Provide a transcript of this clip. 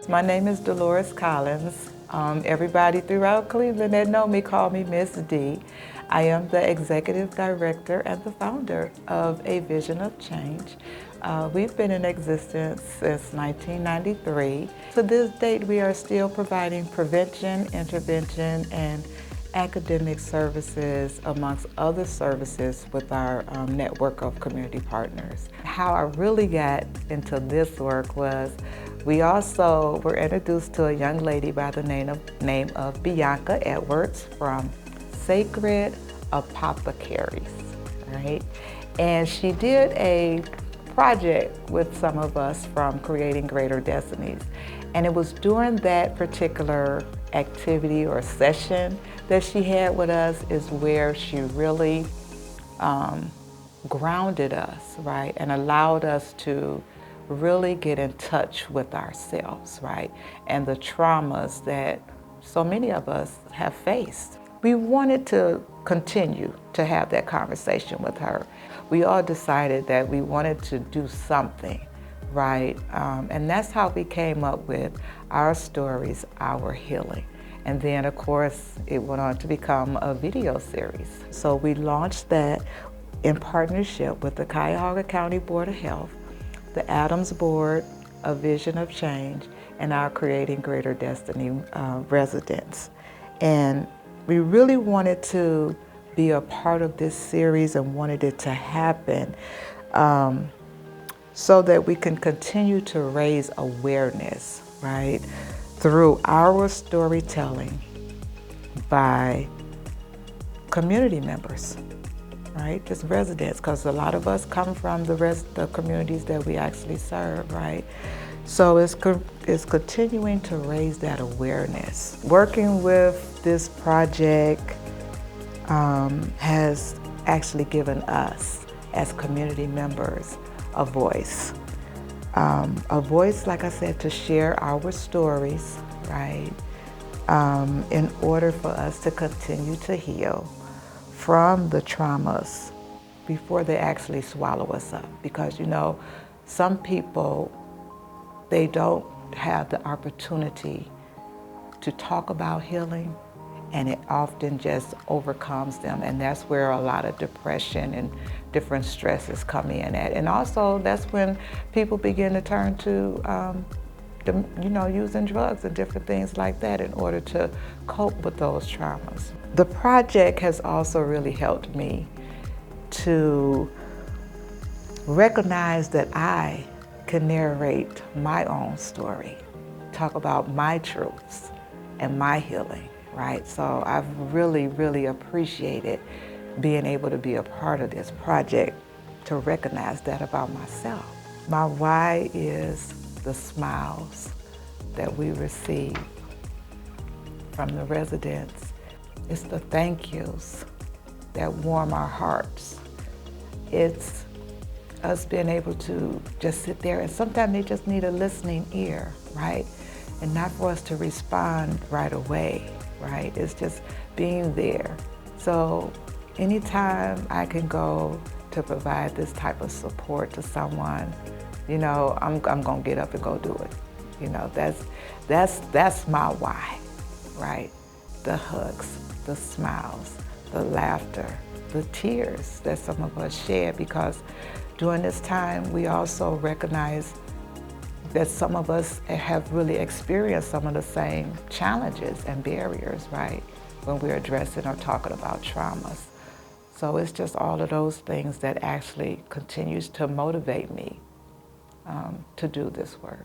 My name is Delores Collins. Everybody throughout Cleveland that know me call me Miss D. I am the executive director and the founder of A Vision of Change. We've been in existence since 1993. To this date, we are still providing prevention, intervention, and academic services amongst other services with our network of community partners. How I really got into this work was we also were introduced to a young lady by the name of Bianca Edwards from Sacred Apothecaries, right? And she did a project with some of us from Creating Greater Destinies. And it was during that particular activity or session that she had with us is where she really grounded us, right? And allowed us to really get in touch with ourselves, right? And the traumas that so many of us have faced. We wanted to continue to have that conversation with her. We all decided that we wanted to do something, right? And that's how we came up with Our Stories, Our Healing. And then, of course, it went on to become a video series. So we launched that in partnership with the Cuyahoga County Board of Health, the ADAMHS Board, A Vision of Change, and our Creating Greater Destiny residents. And we really wanted to be a part of this series and wanted it to happen so that we can continue to raise awareness, right, through our storytelling by community members, right, just residents, because a lot of us come from the communities that we actually serve, right? So it's continuing to raise that awareness. Working with this project has actually given us, as community members, a voice. A voice, like I said, to share our stories, right? In order for us to continue to heal from the traumas before they actually swallow us up. Because, you know, some people, they don't have the opportunity to talk about healing, and it often just overcomes them. And that's where a lot of depression and different stresses come in at. And also that's when people begin to turn to, using drugs and different things like that in order to cope with those traumas. The project has also really helped me to recognize that I can narrate my own story, talk about my truths and my healing, right? So I've really, really appreciated being able to be a part of this project to recognize that about myself. My why is the smiles that we receive from the residents. It's the thank yous that warm our hearts. It's us being able to just sit there, and sometimes they just need a listening ear, right? And not for us to respond right away, right? It's just being there. So anytime I can go to provide this type of support to someone, you know, I'm gonna get up and go do it. You know, that's my why, right? The hugs, the smiles, the laughter, the tears that some of us share, because during this time we also recognize that some of us have really experienced some of the same challenges and barriers, right, when we're addressing or talking about traumas. So it's just all of those things that actually continues to motivate me to do this work.